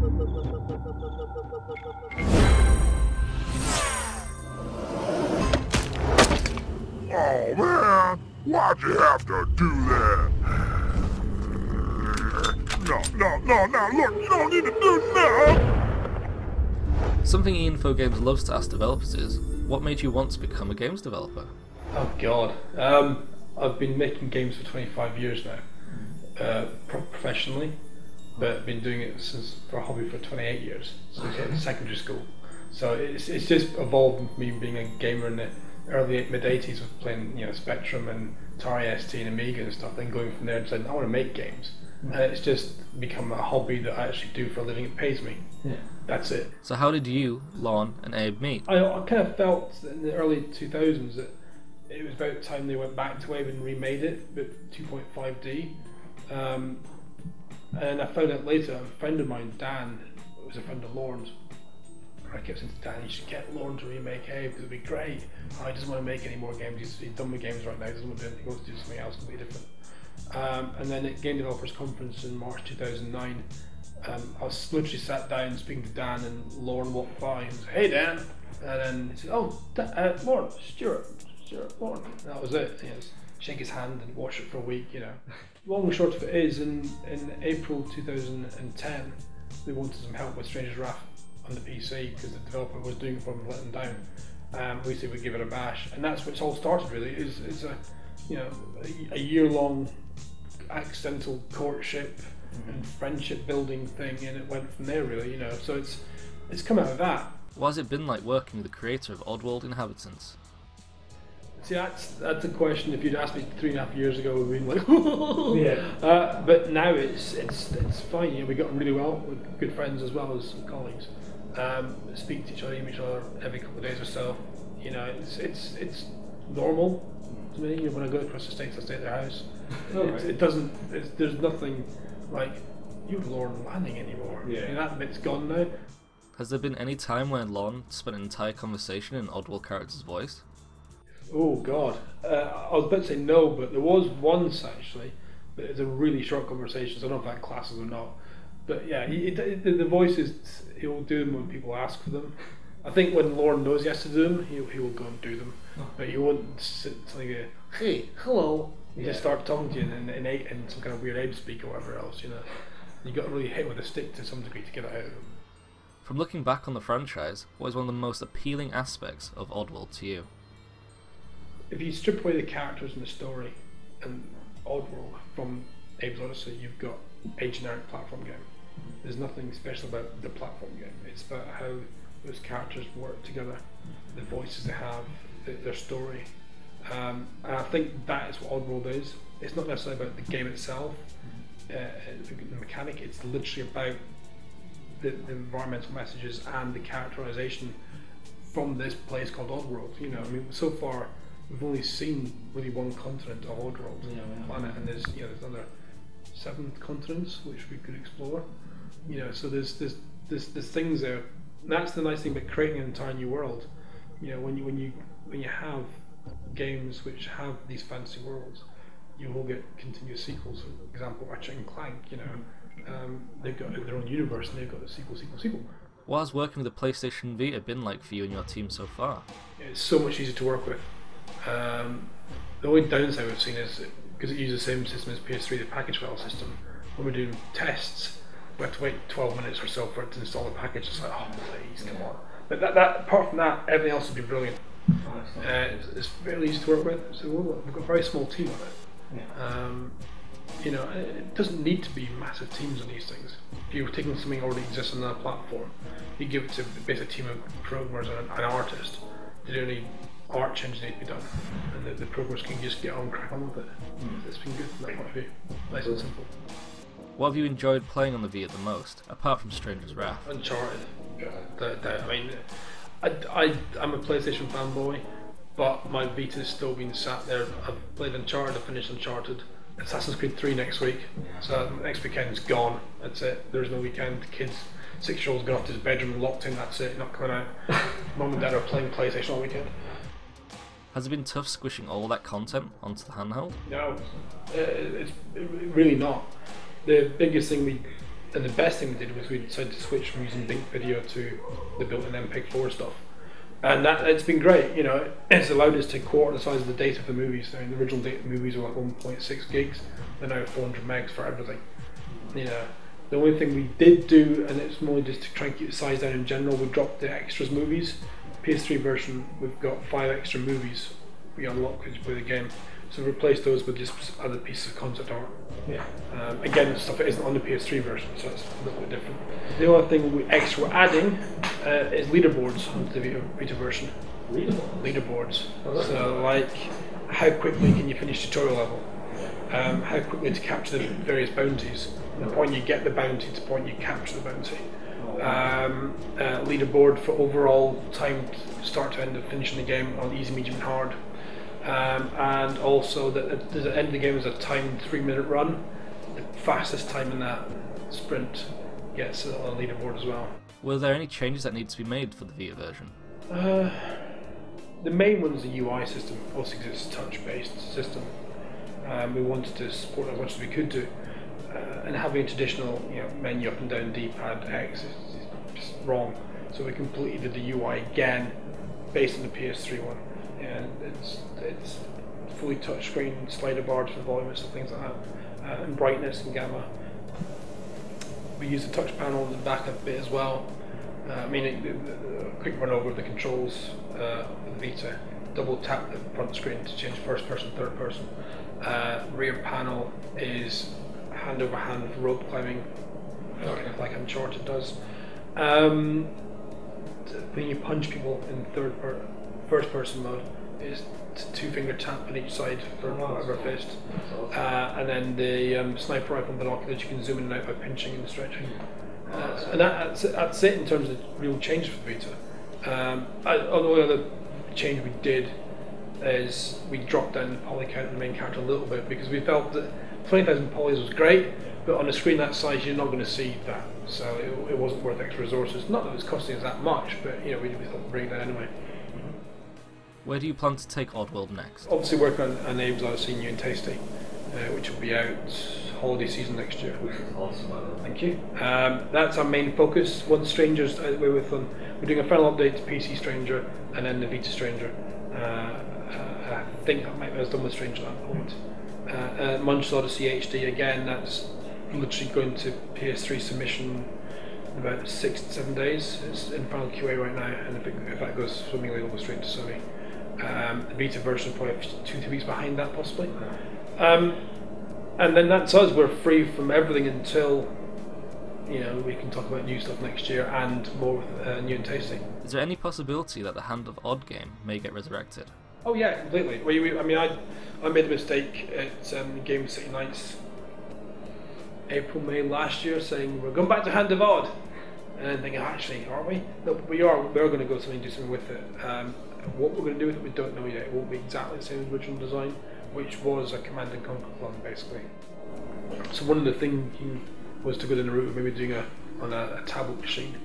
Oh man, why'd you have to do that? No, look, you don't need to do that! Something Einfo Games loves to ask developers is, what made you want to become a games developer? Oh god, I've been making games for 25 years now, professionally, but I've been doing it for a hobby for 28 years, since secondary school. So it's just evolved from me being a gamer in the early mid-80s with playing Spectrum and Atari ST and Amiga and stuff, then going from there and saying I want to make games. And it's just become a hobby that I actually do for a living. It pays me. Yeah. That's it. So how did you, Lon, and Abe meet? I kind of felt in the early 2000s that it was about time they went back to Abe and remade it, but 2.5D. And I found out later, a friend of mine, Dan, was a friend of Lorne's. I kept saying to Dan, you should get Lorne to remake Abe, because it'd be great. Oh, he doesn't want to make any more games, he's done with games right now, he doesn't want to do anything, he wants to do something else completely different. And then at Game Developers Conference in March 2009, I was literally sat down speaking to Dan, and Lorne walked by and said, hey Dan! And then he said, oh, Lorne, Stewart, Lorne. And that was it. Shake his hand and watch it for a week, Long and short of it is, in April 2010, they wanted some help with Stranger's Wrath on the PC because the developer was doing it for them, let them down. We said we'd give it a bash, and that's where it's all started. Really, it's a year-long accidental courtship and friendship building thing, and it went from there. Really, so it's come out of that. What has it been like working with the creator of Oddworld Inhabitants? See, that's a question. If you'd asked me 3.5 years ago, we'd been like, yeah. But now it's fine. We got on really well. We're good friends as well as colleagues. Speak to each other, email each other every couple of days or so. It's normal to me. When I go across the States, I stay at their house. There's nothing like you and Lauren landing anymore. Yeah. That bit's gone now. Has there been any time when Lon spent an entire conversation in Oddworld character's voice? Oh god, I was about to say no, but there was once actually, but it's a really short conversation, so I don't know if that classes or not. But yeah, the voices, he'll do them when people ask for them. I think when Lauren knows he has to do them, he will go and do them. But he won't sit like a, hey, hello, and just start talking to you in some kind of weird Abe speak or whatever else, You got to really hit with a stick to some degree to get it out of him. From looking back on the franchise, what is one of the most appealing aspects of Oddworld to you? If you strip away the characters and the story and Oddworld from Abe's Odyssey, you've got a generic platform game. There's nothing special about the platform game. It's about how those characters work together, the voices they have, their story. And I think that is what Oddworld is. It's not necessarily about the game itself, the mechanic, it's literally about the environmental messages and the characterization from this place called Oddworld. So far, we've only seen really one continent of Oddworld planet, and there's another 7 continents which we could explore. So there's things there. And that's the nice thing about creating an entire new world. When you have games which have these fancy worlds, you will get continuous sequels. For example, Ratchet and Clank. They've got their own universe, and they've got a sequel. What has working with the PlayStation Vita been like for you and your team so far? It's so much easier to work with. The only downside we've seen is because it uses the same system as PS3, the package file system. When we're doing tests, we have to wait 12 minutes or so for it to install the package. It's like, oh please, come on. But that apart from that, everything else would be brilliant. It's fairly easy to work with. So we've got a very small team on it. It doesn't need to be massive teams on these things. If you're taking something that already exists on another platform, you give it to basically a team of programmers and an artist to do any art changes need to be done, and the programmers can just get on and crack on with it. It's been good from that point of view. Nice and simple. What have you enjoyed playing on the Vita the most, apart from Stranger's Wrath? Uncharted. I'm a PlayStation fanboy, but my Vita's still been sat there. I've played Uncharted, I've finished Uncharted. Assassin's Creed 3 next week, so next weekend's gone. That's it. There's no weekend. Kids, 6-year-old's gone off to his bedroom, locked in. That's it. Not coming out. Mum and Dad are playing PlayStation all weekend. Has it been tough squishing all that content onto the handheld? No, it's really not. The biggest thing And the best thing we did was we decided to switch from using Link Video to the built-in MPEG-4 stuff. And it's been great, you know, it's allowed us to quarter the size of the data for movies. I mean, the original data movies were like 1.6 gigs, they're now 400 megs for everything. You know, the only thing we did do, and it's more just to try and keep the size down in general, we dropped the extras movies. PS3 version, we've got 5 extra movies we unlock as you play the game. So replace those with just other pieces of concept art. Yeah. Again, stuff that isn't on the PS3 version, so it's a little bit different. The other thing we're adding is leaderboards onto the Vita version. Leaderboards. Oh, So like, how quickly can you finish tutorial level? How quickly to capture the various bounties. From the point you get the bounty to the point you capture the bounty. Leaderboard for overall time start to end of finishing the game on easy, medium, and hard. And also that at the end of the game is a timed 3-minute run. The fastest time in that sprint gets on a leaderboard as well. Were there any changes that need to be made for the Vita version? The main one is the UI system. Also exists a touch-based system. We wanted to support as much as we could do, and having a traditional, you know, menu up and down D-pad X is just wrong. So we completely did the UI again, based on the PS3 one. And it's fully touchscreen, slider bars for volume and stuff, things like that, and brightness and gamma. We use the touch panel in the back a bit as well. I mean, a quick run over of the controls of the Vita. Double tap the front screen to change first person, third person. Rear panel is hand over hand rope climbing, kind of like Uncharted does. When you punch people in first person mode, is 2-finger tap on each side for whatever fist. And then the sniper rifle and binoculars, you can zoom in and out by pinching and stretching. And that's it in terms of real change for the Vita. The only other change we did is we dropped down the poly count in the main character a little bit, because we felt that 20,000 polys was great, but on a screen that size you're not going to see that, so it wasn't worth extra resources. Not that it was costing us that much, but you know, we thought we'd bring that anyway. Where do you plan to take Oddworld next? Obviously working on Abe's Odyssey New and Tasty, which will be out holiday season next year. Which is awesome. Thank you. That's our main focus. Once Stranger's out of the way with them, we're doing a final update to PC Stranger and then the Vita Stranger. I think that might be as done with Stranger at that point. Munch's Odyssey HD, again, that's literally going to PS3 submission in about 6 to 7 days. It's in final QA right now, and if that goes swimmingly, it'll go straight to Sony. The Vita version is probably 2-3 weeks behind that, possibly. And then that's us. We're free from everything until, you know, we can talk about new stuff next year and more with New and Tasty. Is there any possibility that the Hand of Odd game may get resurrected? Oh yeah, completely. I mean, I made a mistake at Game City Nights April, May last year, saying we're going back to Hand of Odd, and thinking, actually, are we? No, we are. We're going to go something and do something with it. What we're going to do with it, we don't know yet. It won't be exactly the same as original design, which was a Command and Conquer clone, basically. So one of the things was to go down the route of maybe doing on a tablet machine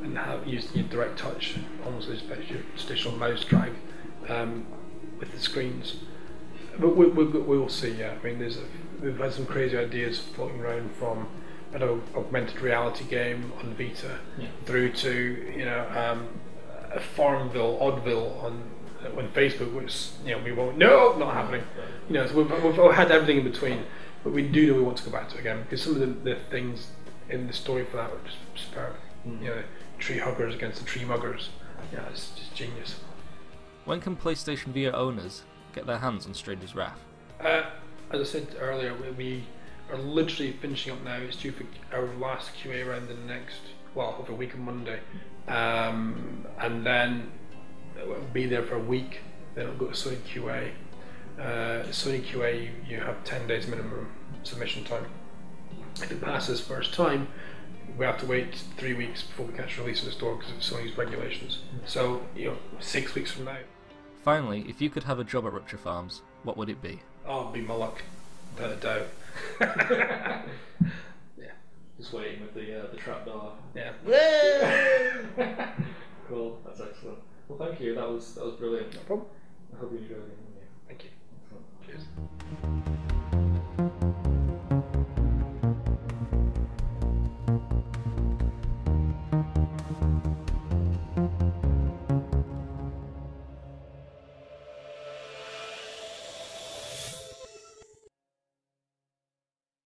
and have used your direct touch, almost as your traditional mouse drag with the screens. But we'll see. Yeah, I mean, we've had some crazy ideas floating around, from an augmented reality game on Vita through to, you know, a Farmville, Oddville on Facebook, which, you know, we won't. No, not happening. You know, so we've had everything in between, but we do know we want to go back to it again, because some of the things in the story for that were just superb. You know, tree huggers against the tree muggers. Yeah, it's just genius. When can PlayStation Vita owners get their hands on Stranger's Wrath? As I said earlier, we are literally finishing up now. It's due for our last QA round in the next, well, over a week on Monday, and then it'll be there for a week. Then it'll go to Sony QA. Sony QA, you have 10 days minimum submission time. If it passes first time, we have to wait 3 weeks before we can actually release in the store because of Sony's regulations. So, you know, 6 weeks from now. Finally, if you could have a job at Rupture Farms, what would it be? Oh, it'd be my luck, without a doubt. Yeah. Just waiting with the trapdoor. Yeah. Cool. That's excellent. Well, thank you. That was brilliant. No problem. I hope you enjoyed it. Thank you. Excellent. Cheers.